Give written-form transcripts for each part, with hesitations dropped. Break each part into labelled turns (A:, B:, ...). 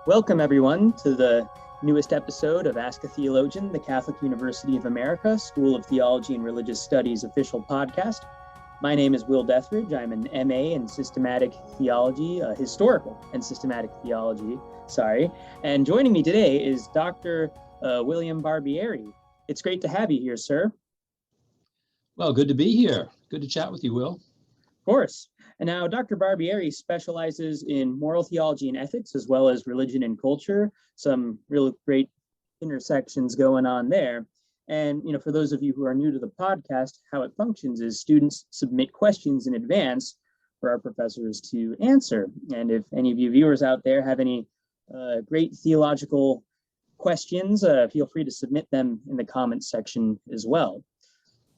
A: Welcome, everyone, to the newest episode of Ask a Theologian, the Catholic University of America School of Theology and Religious Studies official podcast. My name is Will Dethridge. I'm an MA in Systematic Theology, Historical and Systematic Theology, And joining me today is Dr. William Barbieri. It's great to have you here, sir.
B: Well, good to be here. Good to chat with you, Will.
A: Of course. And now Dr. Barbieri specializes in moral theology and ethics, as well as religion and culture. Some real great intersections going on there. And, for those of you who are new to the podcast, how it functions is students submit questions in advance for our professors to answer. And if any of you viewers out there have any great theological questions, feel free to submit them in the comments section as well.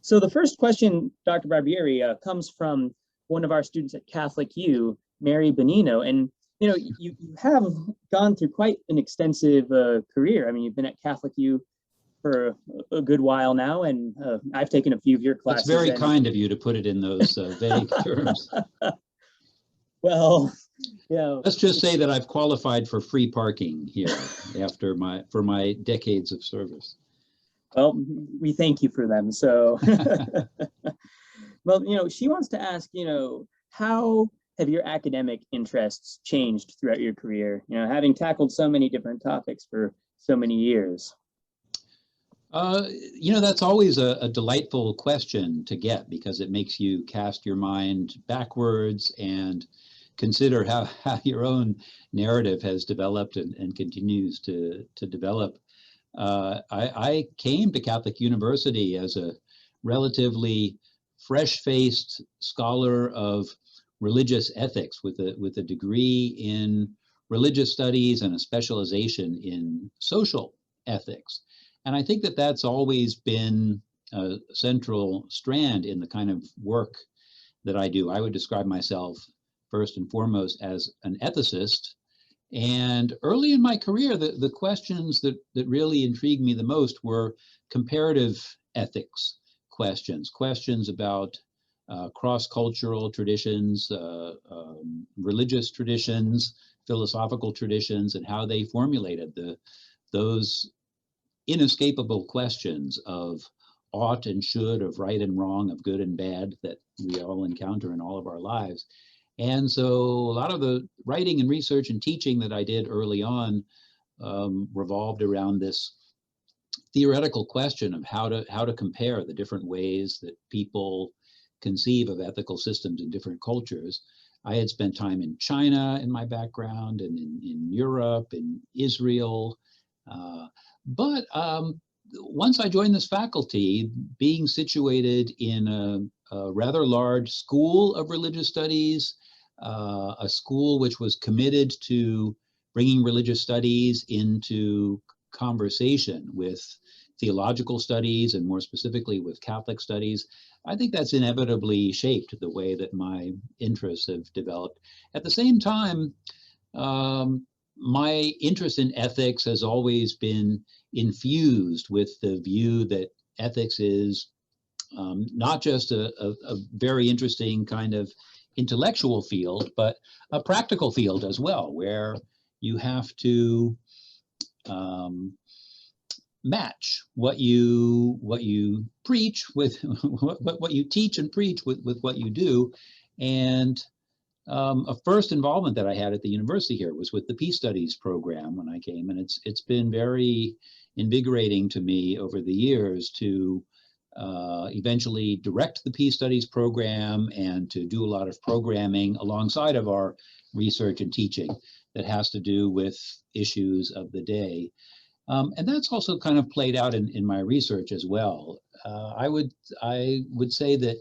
A: So the first question, Dr. Barbieri, comes from one of our students at Catholic U, Mary Bonino. And, you have gone through quite an extensive career. I mean, you've been at Catholic U for a good while now, and I've taken a few of your classes.
B: It's very kind of you to put it in those vague terms.
A: Well,
B: let's just say that I've qualified for free parking here for my decades of service.
A: Well, we thank you for them. So, well, she wants to ask, how have your academic interests changed throughout your career? Having tackled so many different topics for so many years.
B: That's always a delightful question to get, because it makes you cast your mind backwards and consider how your own narrative has developed and continues to develop. I came to Catholic University as a relatively fresh-faced scholar of religious ethics with a degree in religious studies and a specialization in social ethics. And I think that that's always been a central strand in the kind of work that I do. I would describe myself first and foremost as an ethicist. And early in my career, the questions that really intrigued me the most were comparative ethics questions about cross-cultural traditions, religious traditions, philosophical traditions, and how they formulated those inescapable questions of ought and should, of right and wrong, of good and bad that we all encounter in all of our lives. And so a lot of the writing and research and teaching that I did early on revolved around this theoretical question of how to compare the different ways that people conceive of ethical systems in different cultures. I had spent time in China in my background, and in Europe, in Israel. But once I joined this faculty, being situated in a rather large school of religious studies, a school which was committed to bringing religious studies into conversation with theological studies, and more specifically with Catholic studies, I think that's inevitably shaped the way that my interests have developed. At the same time, my interest in ethics has always been infused with the view that ethics is not just a very interesting kind of intellectual field, but a practical field as well, where you have to match what you preach with what you teach and preach with what you do. And a first involvement that I had at the university here was with the Peace Studies program when I came, and it's been very invigorating to me over the years to eventually direct the Peace Studies program and to do a lot of programming alongside of our research and teaching that has to do with issues of the day. And that's also kind of played out in my research as well. I would say that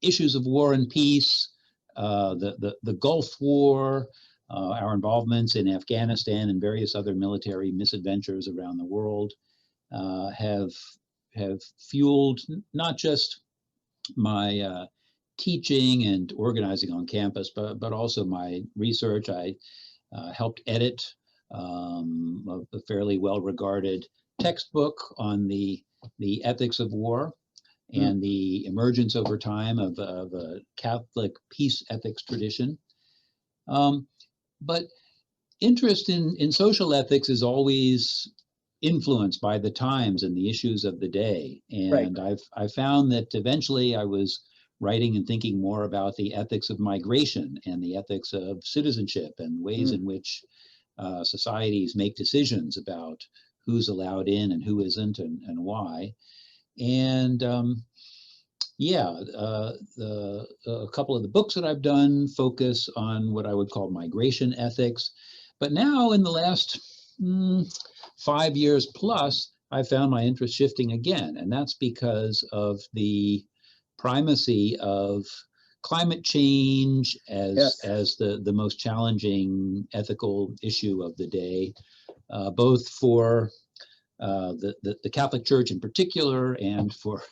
B: issues of war and peace, the Gulf War, our involvements in Afghanistan and various other military misadventures around the world have fueled not just my teaching and organizing on campus, but also my research. I helped edit a fairly well-regarded textbook on the ethics of war and the emergence over time of a Catholic peace ethics tradition. But interest in social ethics is always influenced by the times and the issues of the day. And I've found that eventually I was writing and thinking more about the ethics of migration and the ethics of citizenship and ways in which societies make decisions about who's allowed in and who isn't and why. And a couple of the books that I've done focus on what I would call migration ethics. But now in the last 5 years plus, I found my interest shifting again. And that's because of the primacy of climate change as the most challenging ethical issue of the day, both for the Catholic Church in particular and for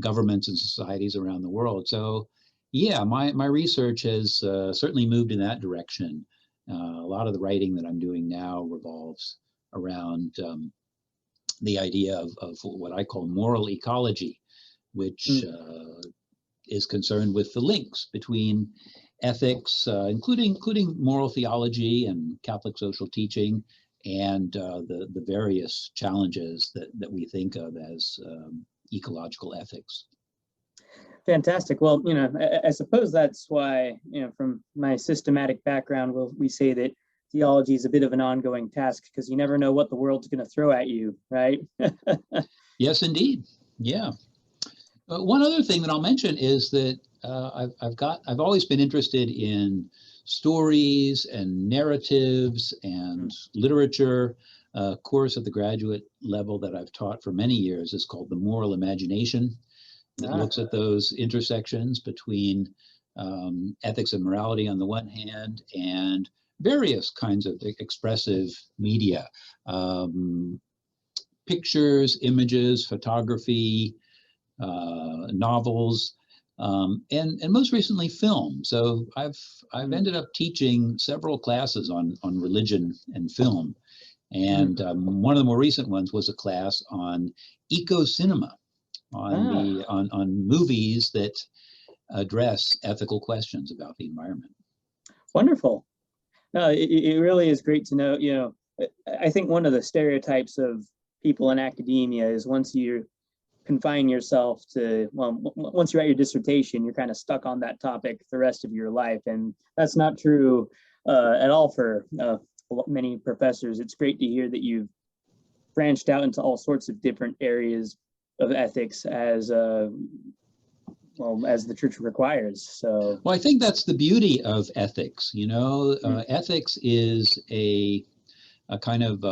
B: governments and societies around the world. So yeah, my research has certainly moved in that direction. A lot of the writing that I'm doing now revolves around the idea of what I call moral ecology, which is concerned with the links between ethics, including moral theology and Catholic social teaching, and the various challenges that we think of as ecological ethics.
A: Fantastic. Well, I suppose that's why, from my systematic background, we say that theology is a bit of an ongoing task because you never know what the world's going to throw at you, right?
B: Yes, indeed. Yeah. One other thing that I'll mention is that I've always been interested in stories and narratives and literature. A course at the graduate level that I've taught for many years is called The Moral Imagination. It looks at those intersections between ethics and morality on the one hand and various kinds of expressive media, pictures, images, photography, novels, and most recently film. So I've ended up teaching several classes on religion and film. And one of the more recent ones was a class on eco-cinema, on movies that address ethical questions about the environment.
A: Wonderful. No, it really is great to know. I think one of the stereotypes of people in academia is once you confine yourself to, once you write your dissertation, you're kind of stuck on that topic the rest of your life. And that's not true at all for many professors. It's great to hear that you've branched out into all sorts of different areas of ethics as the church requires. So,
B: well, I think that's the beauty of ethics. Ethics is a kind of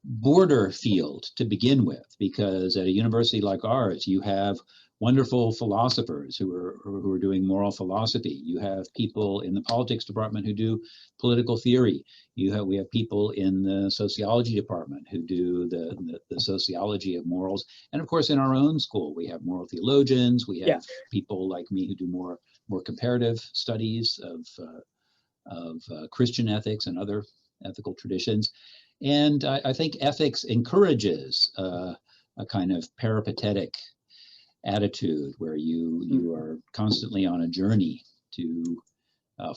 B: border field to begin with, because at a university like ours, you have wonderful philosophers who are doing moral philosophy. You have people in the politics department who do political theory. We have people in the sociology department who do the sociology of morals. And of course, in our own school, we have moral theologians. We have people like me who do more comparative studies of Christian ethics and other ethical traditions. And I think ethics encourages a kind of peripatetic attitude where you are constantly on a journey to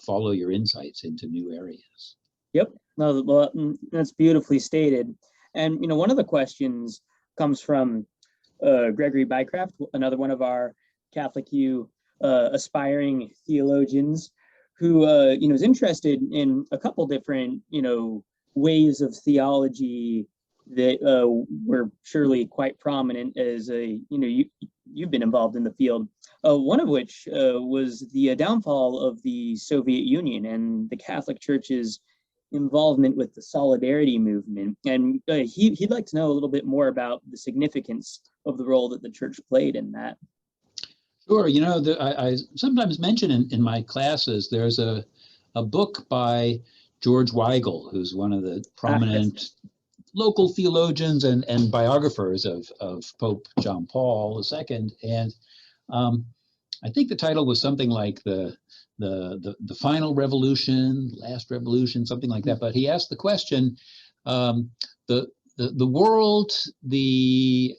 B: follow your insights into new areas.
A: Yep, no, well, that's beautifully stated. And one of the questions comes from Gregory Bycraft, another one of our Catholic U aspiring theologians, who is interested in a couple different ways of theology that were surely quite prominent as you've been involved in the field. One of which was the downfall of the Soviet Union and the Catholic Church's involvement with the Solidarity movement. And he'd like to know a little bit more about the significance of the role that the church played in that.
B: Sure. I sometimes mention in my classes, there's a book by George Weigel, who's one of the prominent local theologians and biographers of Pope John Paul II. And I think the title was something like the final revolution, last revolution, something like that. But he asked the question, the world, the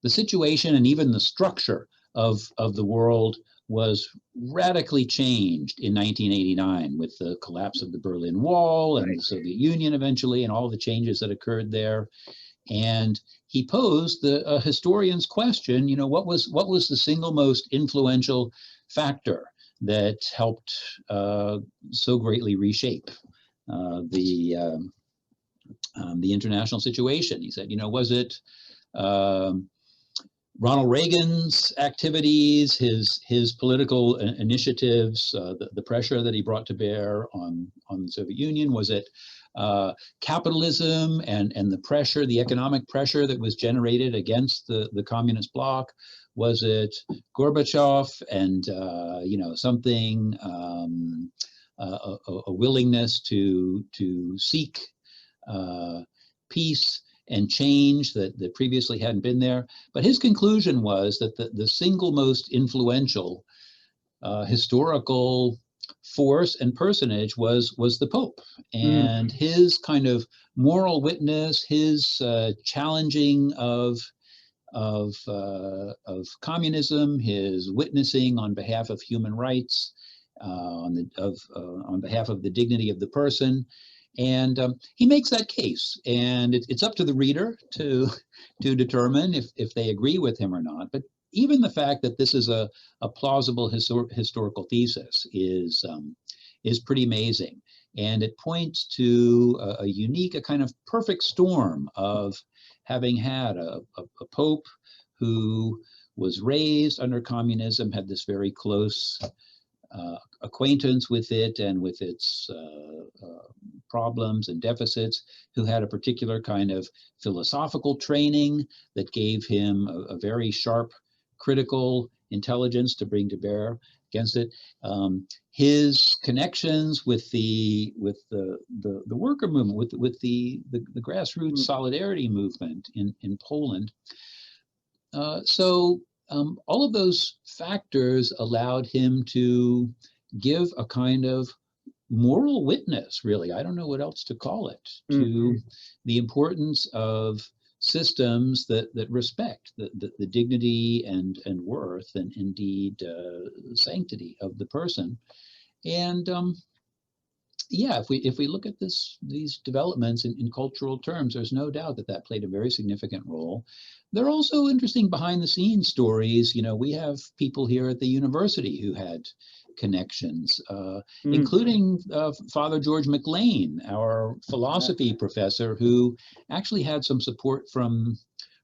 B: situation, and even the structure of the world was radically changed in 1989 with the collapse of the Berlin Wall and the Soviet Union eventually, and all the changes that occurred there. And he posed the historian's question, you know, what was the single most influential factor that helped so greatly reshape the international situation? He said, you know, was it Ronald Reagan's activities, his political initiatives, the pressure that he brought to bear on the Soviet Union? Was it capitalism and the pressure, the economic pressure that was generated against the communist bloc? Was it Gorbachev and you know, something a willingness to seek peace and change that previously hadn't been there? But his conclusion was that the single most influential historical force and personage was the Pope, and his kind of moral witness, his challenging of communism, his witnessing on behalf of human rights, on behalf of the dignity of the person. And he makes that case, and it's up to the reader to determine if they agree with him or not. But even the fact that this is a plausible historical thesis is pretty amazing, and it points to a unique, a kind of perfect storm of having had a pope who was raised under communism, had this very close acquaintance with it and with its problems and deficits, who had a particular kind of philosophical training that gave him a very sharp critical intelligence to bring to bear against it. His connections with the worker movement, with the grassroots solidarity movement in Poland. So all of those factors allowed him to give a kind of moral witness, really, I don't know what else to call it, to the importance of systems that respect the dignity and worth and indeed sanctity of the person. And yeah, if we look at these developments in cultural terms, there's no doubt that played a very significant role. There are also interesting behind the scenes stories. You know, we have people here at the university who had connections, including Father George McLean, our philosophy professor, who actually had some support from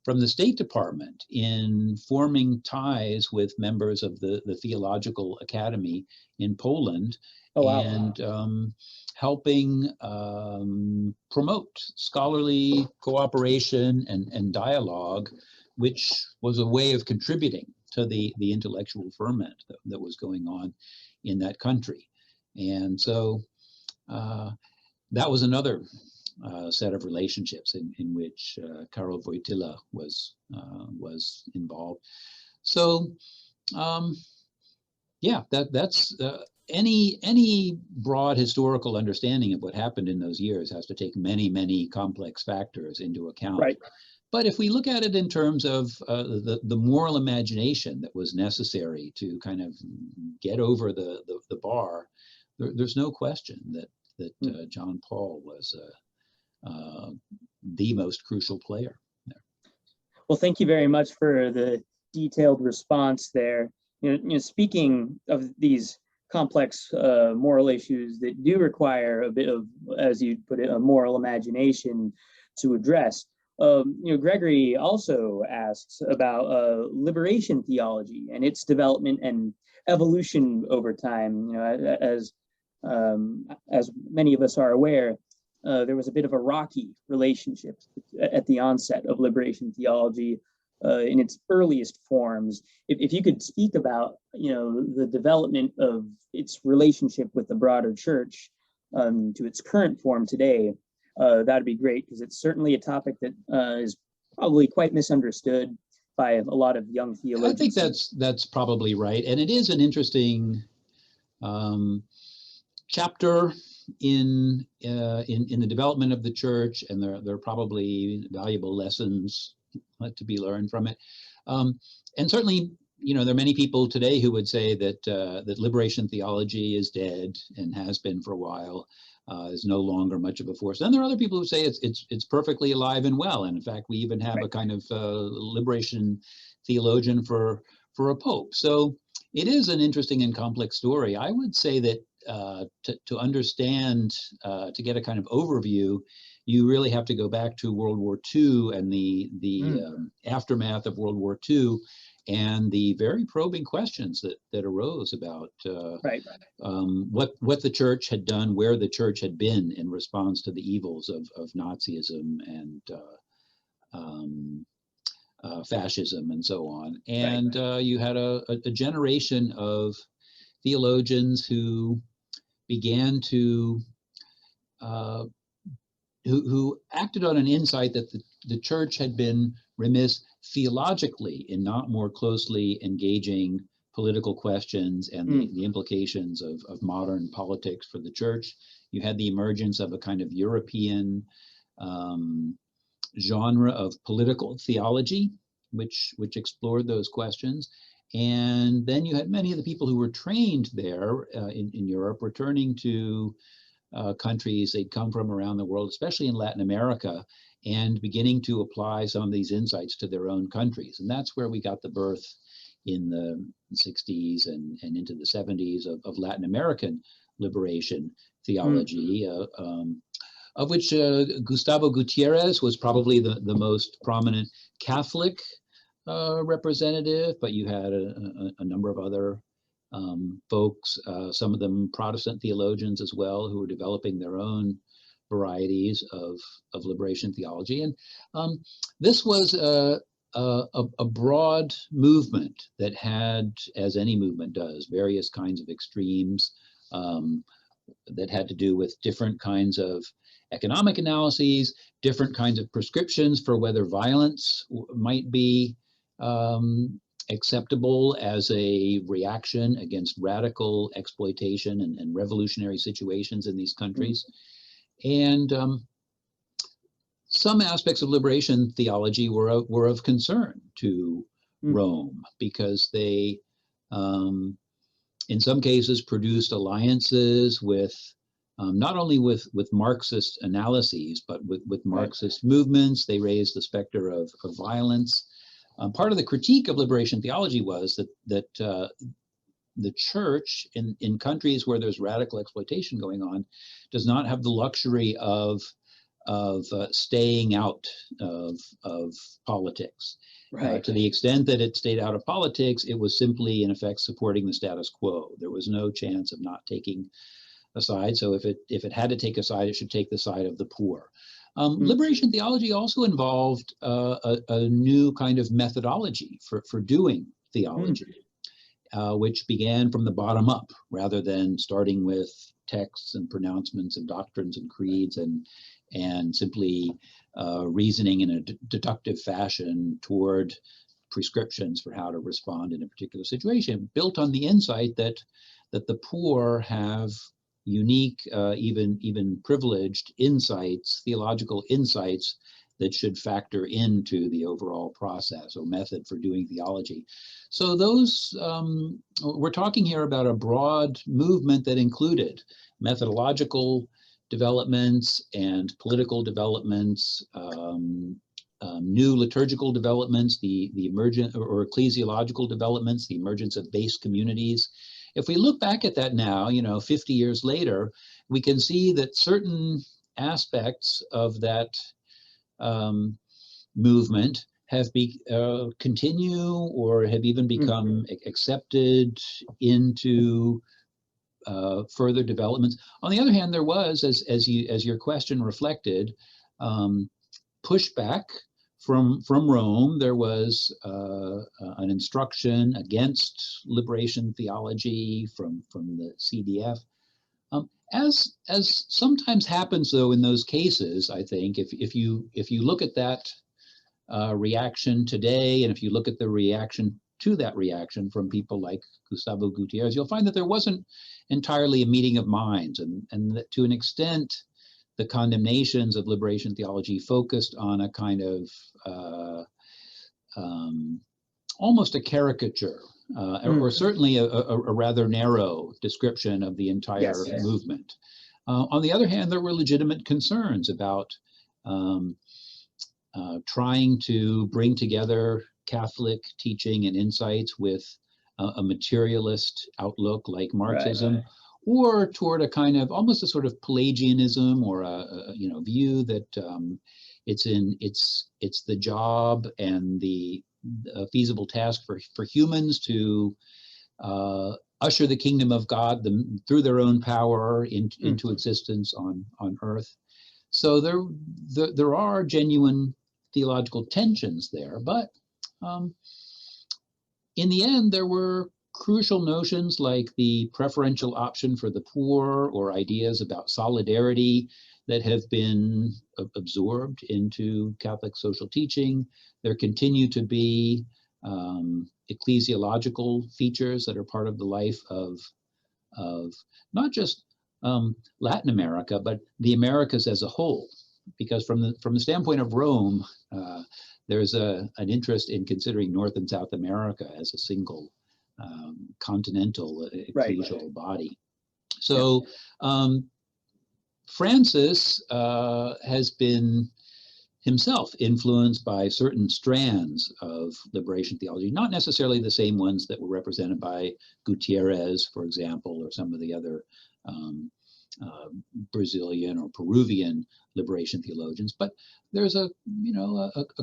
B: the State Department in forming ties with members of the Theological Academy in Poland. Oh, wow. And helping promote scholarly cooperation and dialogue, which was a way of contributing to the intellectual ferment that was going on in that country. And so that was another set of relationships in which Karol Wojtyla was involved. So yeah, that's any broad historical understanding of what happened in those years has to take many complex factors into account. Right. But if we look at it in terms of the moral imagination that was necessary to kind of get over the bar, there's no question that John Paul was the most crucial player there.
A: Well, thank you very much for the detailed response there. You know, speaking of these complex moral issues that do require a bit of, as you put it, a moral imagination to address. You know, Gregory also asks about liberation theology and its development and evolution over time. You know, as many of us are aware, there was a bit of a rocky relationship at the onset of liberation theology in its earliest forms. If you could speak about, you know, the development of its relationship with the broader church to its current form today, that'd be great, because it's certainly a topic that is probably quite misunderstood by a lot of young theologians.
B: I think that's probably right, and it is an interesting chapter in the development of the church, and there are probably valuable lessons to be learned from it. And certainly there are many people today who would say that that liberation theology is dead and has been for a while, is no longer much of a force. Then there are other people who say it's perfectly alive and well. And in fact, we even have a kind of liberation theologian for a pope. So it is an interesting and complex story. I would say that to understand, to get a kind of overview, you really have to go back to World War II and the aftermath of World War II, and the very probing questions that arose about what the church had done, where the church had been in response to the evils of Nazism and fascism and so on. And you had a generation of theologians who began to who acted on an insight that the church had been remiss theologically in not more closely engaging political questions and the implications of modern politics for the church. You had the emergence of a kind of European genre of political theology, which explored those questions. And then you had many of the people who were trained there in Europe returning to countries they'd come from around the world, especially in Latin America, and beginning to apply some of these insights to their own countries. And that's where we got the birth in the 60s and into the 70s of Latin American liberation theology, of which Gustavo Gutierrez was probably the most prominent Catholic representative, but you had a number of other folks, some of them Protestant theologians as well, who were developing their own varieties of liberation theology. And this was a broad movement that had, as any movement does, various kinds of extremes that had to do with different kinds of economic analyses, different kinds of prescriptions for whether violence might be acceptable as a reaction against radical exploitation and revolutionary situations in these countries. And some aspects of liberation theology were of concern to Rome, because they, in some cases, produced alliances with not only with Marxist analyses, but with Marxist movements. They raised the specter of violence. Part of the critique of liberation theology was that the church in countries where there's radical exploitation going on does not have the luxury of staying out of politics. To the extent that it stayed out of politics, it was simply in effect supporting the status quo. There was no chance of not taking a side. So if it had to take a side, it should take the side of the poor. Liberation theology also involved a new kind of methodology for doing theology, which began from the bottom up rather than starting with texts and pronouncements and doctrines and creeds and simply reasoning in a deductive fashion toward prescriptions for how to respond in a particular situation, built on the insight that the poor have unique, even privileged insights, theological insights that should factor into the overall process or method for doing theology. So those, we're talking here about a broad movement that included methodological developments and political developments, new liturgical developments, the emergent or ecclesiological developments, the emergence of base communities. If we look back at that now, 50 years later, we can see that certain aspects of that movement have continue or have even become accepted into further developments. On the other hand, there was, as your question reflected, pushback from Rome. There was an instruction against liberation theology from the CDF. As sometimes happens though in those cases, I think if you look at that reaction today, and if you look at the reaction to that reaction from people like Gustavo Gutierrez, you'll find that there wasn't entirely a meeting of minds, and that to an extent, the condemnations of liberation theology focused on a kind of almost a caricature, or certainly a rather narrow description of the entire movement. On the other hand, there were legitimate concerns about trying to bring together Catholic teaching and insights with a materialist outlook like Marxism, or toward a kind of almost a sort of Pelagianism, or a view that it's the job and the feasible task for humans to usher the kingdom of God through their own power into existence on earth. So there are genuine theological tensions there, but in the end, there were crucial notions like the preferential option for the poor, or ideas about solidarity that have been absorbed into Catholic social teaching. There continue to be ecclesiological features that are part of the life of not just Latin America, but the Americas as a whole. Because from the standpoint of Rome, there's an interest in considering North and South America as a single continental ecclesial body. So Francis has been himself influenced by certain strands of liberation theology, not necessarily the same ones that were represented by Gutierrez, for example, or some of the other Brazilian or Peruvian liberation theologians, but there's a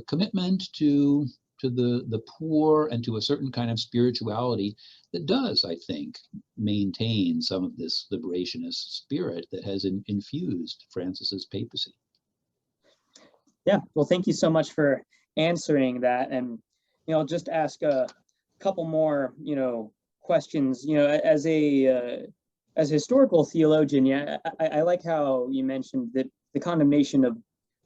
B: commitment to the poor and to a certain kind of spirituality that does, I think, maintain some of this liberationist spirit that has infused Francis's papacy.
A: Yeah, well, thank you so much for answering that. And I'll just ask a couple more questions. As a historical theologian, I like how you mentioned that the condemnation of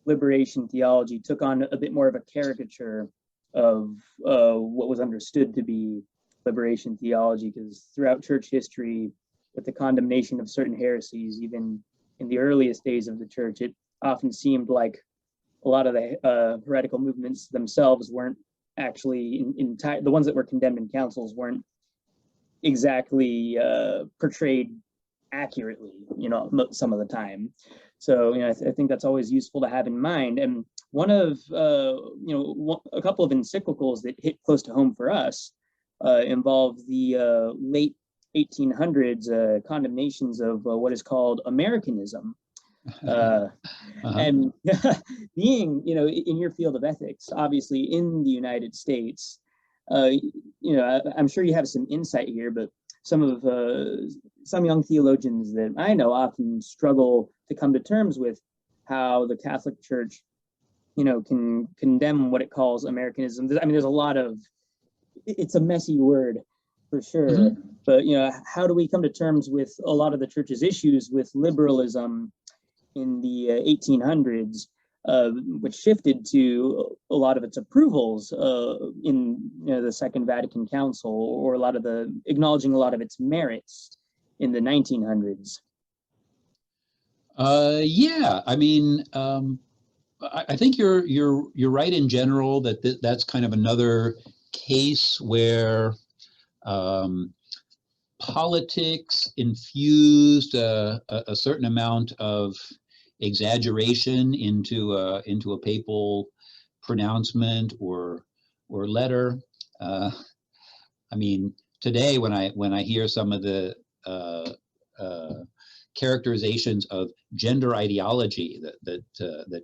A: liberation theology took on a bit more of a caricature of what was understood to be liberation theology, because throughout church history, with the condemnation of certain heresies, even in the earliest days of the church, it often seemed like a lot of the heretical movements themselves weren't actually the ones that were condemned in councils weren't exactly portrayed accurately, some of the time. So, I think that's always useful to have in mind. And one of, a couple of encyclicals that hit close to home for us involve the late 1800s condemnations of what is called Americanism. And being, in your field of ethics, obviously in the United States, I'm sure you have some insight here, but some young theologians that I know often struggle to come to terms with how the Catholic Church, can condemn what it calls Americanism. I mean, there's a lot of, it's a messy word for sure, but how do we come to terms with a lot of the church's issues with liberalism in the 1800s, which shifted to a lot of its approvals in the Second Vatican Council, or acknowledging a lot of its merits in the 1900s?
B: Yeah, I mean, I think you're right in general that that's kind of another case where politics infused a certain amount of exaggeration into a papal pronouncement or letter. I mean, today when I hear some of the characterizations of gender ideology that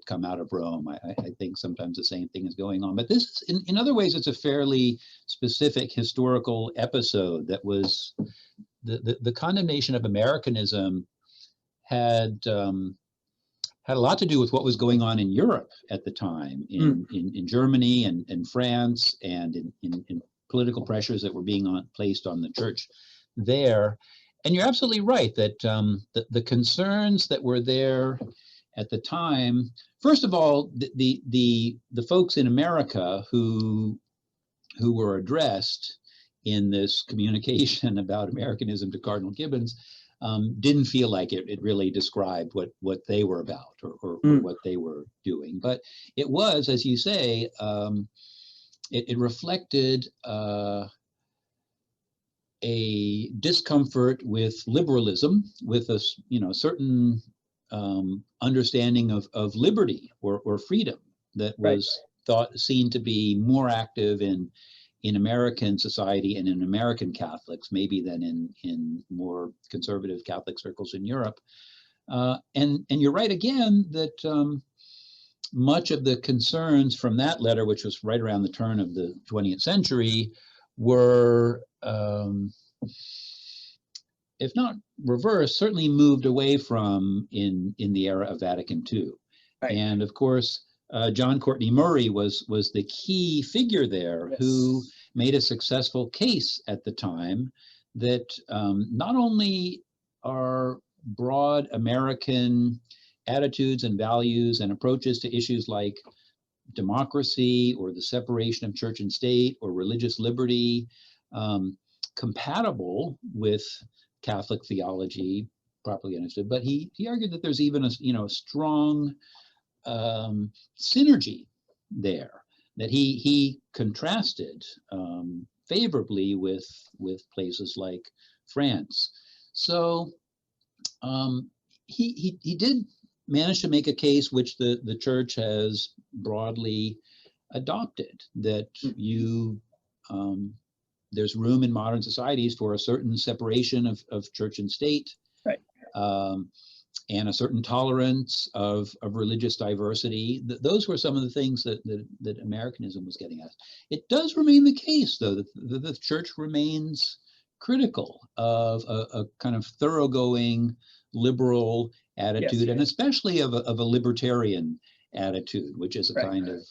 B: come out of Rome, I think sometimes the same thing is going on. But this, in other ways, it's a fairly specific historical episode that was the condemnation of Americanism had a lot to do with what was going on in Europe at the time, in Germany and France, and in political pressures that were being placed on the church there. And you're absolutely right that the concerns that were there at the time, first of all, the folks in America who were addressed in this communication about Americanism to Cardinal Gibbons didn't feel like it really described what they were about or what they were doing. But it was, as you say, it reflected a discomfort with liberalism, with a certain understanding of liberty or freedom that
A: Right.
B: was seen to be more active in American society and in American Catholics, maybe than in more conservative Catholic circles in Europe. And you're right again that much of the concerns from that letter, which was right around the turn of the 20th century, were, if not reversed, certainly moved away from in the era of Vatican II.
A: Right.
B: And of course, John Courtney Murray was the key figure there,
A: Yes.
B: who made a successful case at the time that not only are broad American attitudes and values and approaches to issues like democracy or the separation of church and state or religious liberty compatible with Catholic theology, properly understood, but he argued that there's even a strong synergy there that he contrasted favorably with places like France. So he did manage to make a case which the church has broadly adopted, that there's room in modern societies for a certain separation of church and state,
A: right,
B: and a certain tolerance of religious diversity. Those were some of the things that Americanism was getting at. It does remain the case, though, that the church remains critical of a kind of thoroughgoing liberal attitude, yes, and especially of a libertarian attitude, which is a right, kind of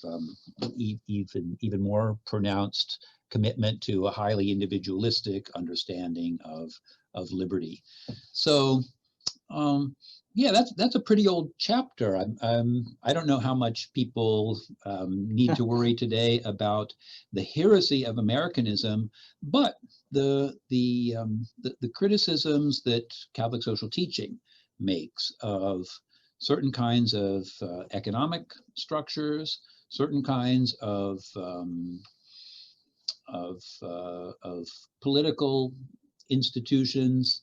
B: even more pronounced commitment to a highly individualistic understanding of liberty. So yeah, that's a pretty old chapter. I don't know how much people need to worry today about the heresy of Americanism, but the criticisms that Catholic social teaching makes of certain kinds of economic structures, certain kinds of political institutions,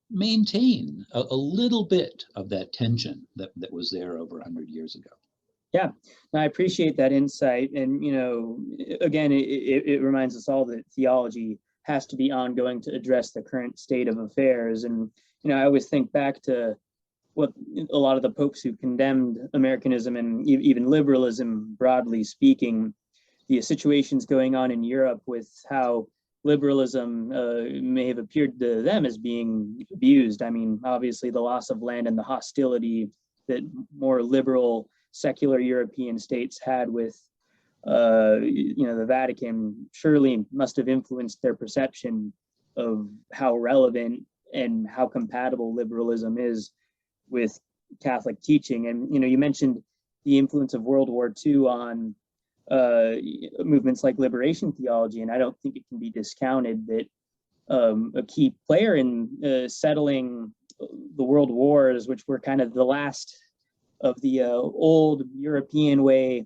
B: maintain a little bit of that tension that was there over 100 years ago.
A: Yeah, I appreciate that insight. And, again, it reminds us all that theology has to be ongoing to address the current state of affairs. And, I always think back to what a lot of the popes who condemned Americanism and even liberalism, broadly speaking, the situations going on in Europe with how liberalism may have appeared to them as being abused. I mean, obviously the loss of land and the hostility that more liberal secular European states had with the Vatican surely must have influenced their perception of how relevant and how compatible liberalism is with Catholic teaching. And you mentioned the influence of World War II on movements like liberation theology, and I don't think it can be discounted that a key player in settling the world wars, which were kind of the last of the old European way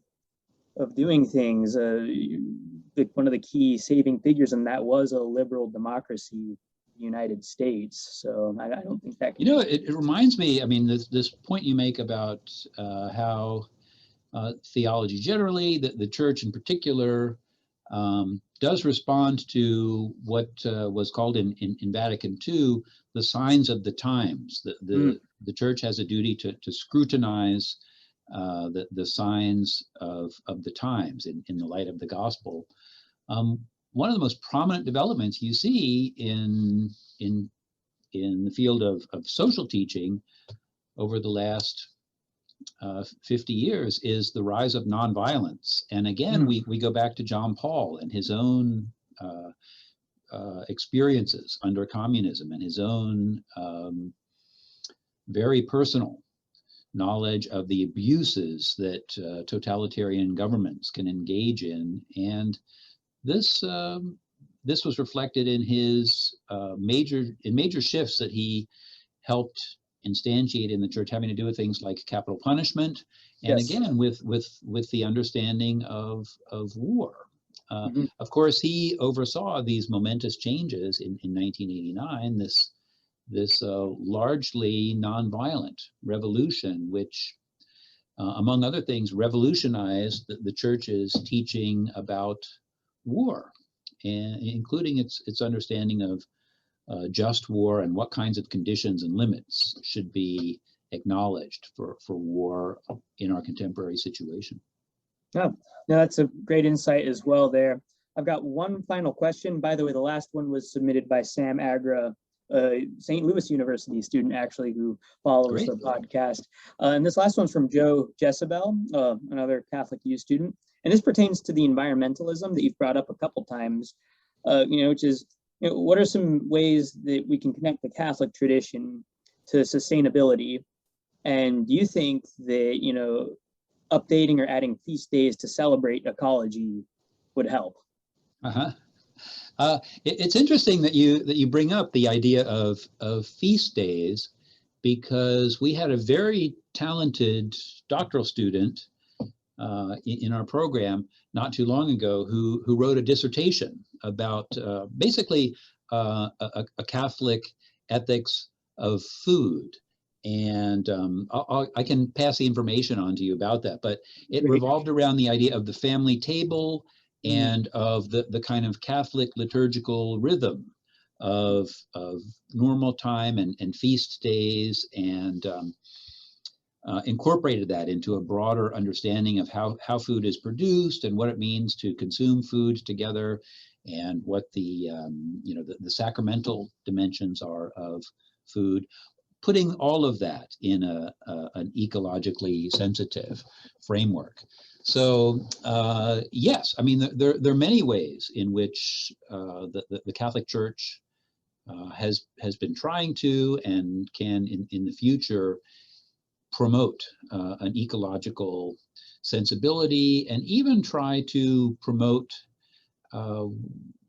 A: of doing things, one of the key saving figures in that was a liberal democracy, the United States. So I don't think that can
B: it reminds me, I mean, this point you make about how theology generally, the church in particular, does respond to what was called in Vatican II the signs of the times. The church has a duty to scrutinize the signs of the times in the light of the gospel. One of the most prominent developments you see in the field of social teaching over the last 50 years is the rise of nonviolence. And again, we go back to John Paul and his own experiences under communism and his own very personal knowledge of the abuses that totalitarian governments can engage in. And this was reflected in his major shifts that he helped instantiated in the church having to do with things like capital punishment, and
A: Yes.
B: again with the understanding of war. Of course, he oversaw these momentous changes in 1989. This largely nonviolent revolution, which, among other things, revolutionized the church's teaching about war, and including its understanding of just war and what kinds of conditions and limits should be acknowledged for war in our contemporary situation.
A: Oh, no, that's a great insight as well there. I've got one final question. By the way, the last one was submitted by Sam Agra, St. Louis University student, actually, who follows the podcast. And this last one's from Joe Jezebel, another Catholic U student. And this pertains to the environmentalism that you've brought up a couple times, which is, what are some ways that we can connect the Catholic tradition to sustainability? And do you think that, updating or adding feast days to celebrate ecology would help?
B: It's interesting that you bring up the idea of feast days, because we had a very talented doctoral student in our program not too long ago who wrote a dissertation about basically a Catholic ethics of food. And I can pass the information on to you about that, but it revolved around the idea of the family table and of the kind of Catholic liturgical rhythm of normal time and feast days, and incorporated that into a broader understanding of how food is produced and what it means to consume food together, and what the sacramental dimensions are of food, putting all of that in an ecologically sensitive framework. So yes, I mean, there are many ways in which the Catholic Church has been trying to and can in the future promote an ecological sensibility, and even try to promote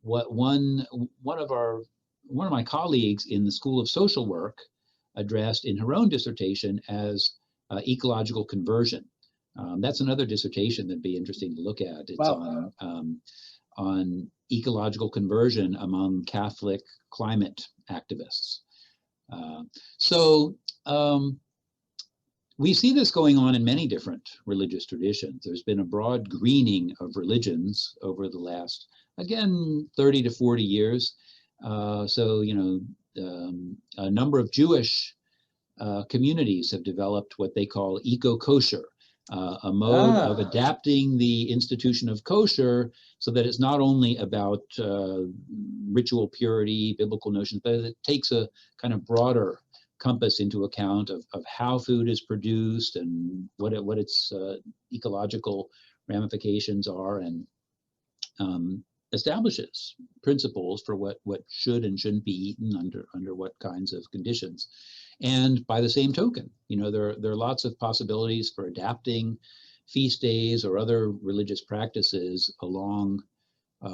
B: what one of my colleagues in the School of Social Work addressed in her own dissertation as ecological conversion. That's another dissertation that'd be interesting to look at. It's on ecological conversion among Catholic climate activists. So we see this going on in many different religious traditions. There's been a broad greening of religions over the last, again, 30 to 40 years. So, a number of Jewish communities have developed what they call eco-kosher, a mode of adapting the institution of kosher so that it's not only about ritual purity, biblical notions, but it takes a kind of broader compass into account of how food is produced and what its ecological ramifications are, and establishes principles for what should and shouldn't be eaten under what kinds of conditions. And by the same token, there are lots of possibilities for adapting feast days or other religious practices along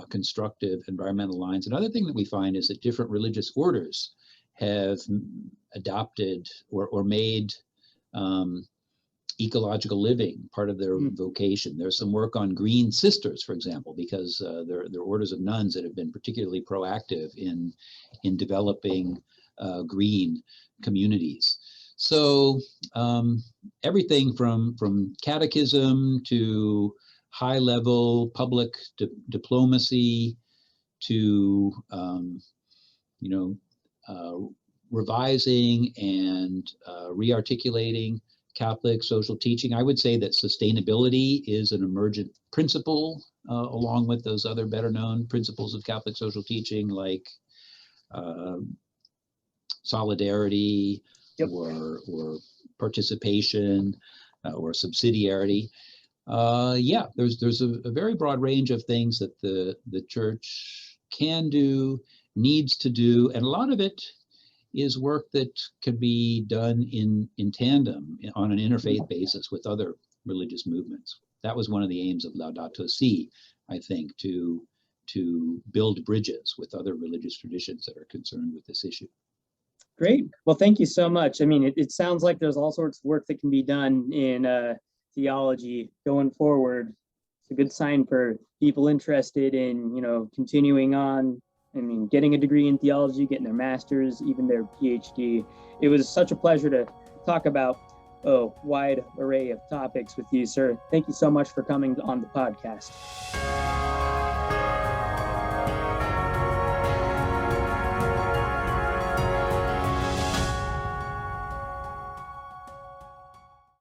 B: constructive environmental lines. Another thing that we find is that different religious orders have adopted or made ecological living part of their vocation. There's some work on green sisters, for example, because they're orders of nuns that have been particularly proactive in developing green communities. So everything from catechism to high-level public diplomacy to revising and rearticulating Catholic social teaching. I would say that sustainability is an emergent principle along with those other better known principles of Catholic social teaching, like solidarity or participation or subsidiarity. There's a very broad range of things that the church can do, needs to do, and a lot of it is work that can be done in tandem on an interfaith basis with other religious movements. That was one of the aims of Laudato Si, I think, to build bridges with other religious traditions that are concerned with this issue.
A: Great. Well, thank you so much. I mean, it sounds like there's all sorts of work that can be done in theology going forward. It's a good sign for people interested in, continuing on. I mean, getting a degree in theology, getting their master's, even their PhD. It was such a pleasure to talk about a wide array of topics with you, sir. Thank you so much for coming on the podcast.